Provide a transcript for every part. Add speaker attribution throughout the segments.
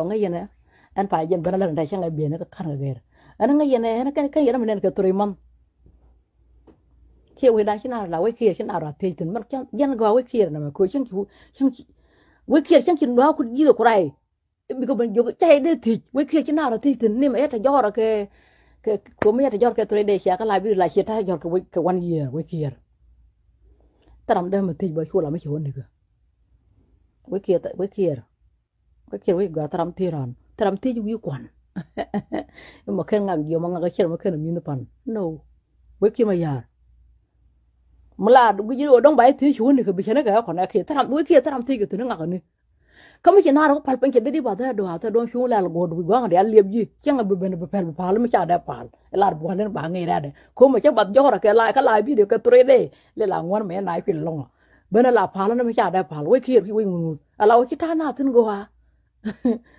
Speaker 1: ngay vậy nè anh phải dân bên là đại sang ngày biển nó khăn cái anh ngay vậy nè nó cái gì đó mình nên cái tụi mình khi đang khi nào là khi nào là thì mình chẳng dân gọi khi nào mà cuối chẳng khi chẳng chừng đó cũng gì được cái bây giờ mình dùng chạy đi thì khi nào là thì nhưng mà cái do là cái của mình cái do cái tụi đây sẽ cái lại bị lại sẽ thay do cái one year khi ta làm đây mà thì bởi chua là mấy chua này cơ khi gak taram ti ju kwan ma ken ngak yo ma ngak chen ma ken mi pan no we ki ma yar mala du ji do dong bai ti chu ni ke bi chen ga ko na ke taram ti ke tu ngak ni kam ki na ro pal pen ke di ba da do ha ta don chu la go du go ngade al leb ji chen bi ben bi pel pal mi cha da pal lar bo len ba ngai ra de ko ma cha bat jo ra ke la bi de ke tre de le la ngwan me nai pin long bên là phá nó mới trả đại phá với kia với người là cái ta nào tin goa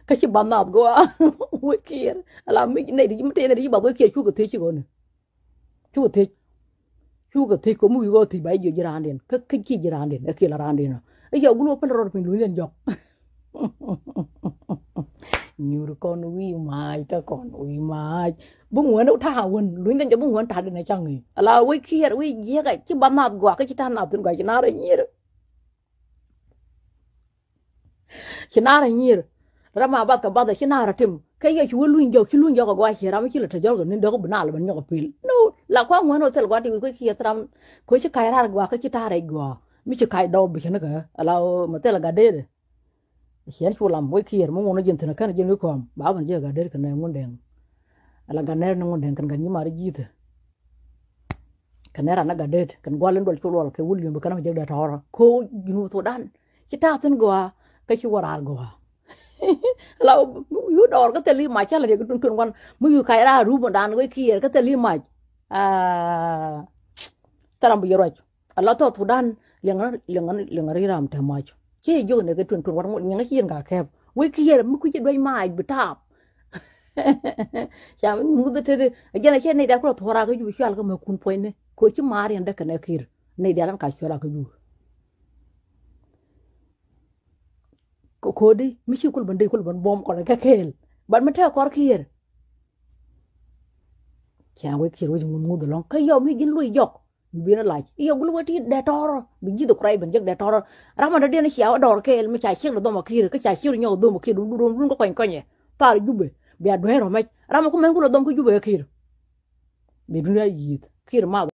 Speaker 1: cái chỉ bán nào goa với kia là mình này thì mình đây này bảo với kia chú cái thế chứ còn chú cái thế cũng mới go thì bây giờ ra đến cái gì ra đến cái kia là ra đến ấy giờ cũng open rồi mình lùi lên dọc nhiều con uy mai ta con uy mai bung nguồn đâu tha quần lùi lên cho bung nguồn thà đến này chẳng người là với kia với gì cái chỉ bán nào goa cái chỉ ta nào tin goa chỉ nào đấy nhỉ Chinara nyir rama bat ka bada chinara tim kay ya chu luin jo ko gwa hira mi chila tajol ni do ko banal ban nyoko pil no la kwa ngwan hotel gwa ti ko ki tram ko chi kai rar gwa ka chi tare gwa mi chi kai do bi chana ka ala motel ga de hien chu lam boy kier mo ngono jentena kan jenu ko ba ban je ga de kan ngon den ala ga ner ngon den kan ga ni mari jite kan era na ga de kan gwa len dol chu lol ke wul yum kan je da tor ko ginu to dan chi ta ten gwa cái chú vào go lâu yu đòn cái teli mai chắc là cái tuần tuần quan mới yu khai ra rú một đàn cái kia cái teli mai ta làm bây giờ rồi lâu thôi thủ đàn liền đi làm theo mai chứ vô này cái tuần tuần quan một những cái chuyện cả kẹp cái kia mới cứ đôi mai bị tap chả muốn cái thế giờ này này đã có thua ra cái yu xuyên cái mà cuốn phơi này coi chứ mà riêng đã cái này kia này đã làm cái xuyên ra cái yu ko di mishi kul ban bom ko ka kel ban ma ta ko kier kya we kier we mu do long ka yo mi gin lui jok bi na lai yo gulu wati de tor bi ji do krai ban jek de tor rama de ne xiao dor kel mi cha xir do ma kier ka cha xir nyo do ma kier dum ko ko nye tar jube bi a do hero me rama ko men ko do ko jube kier bi du ya yit kier ma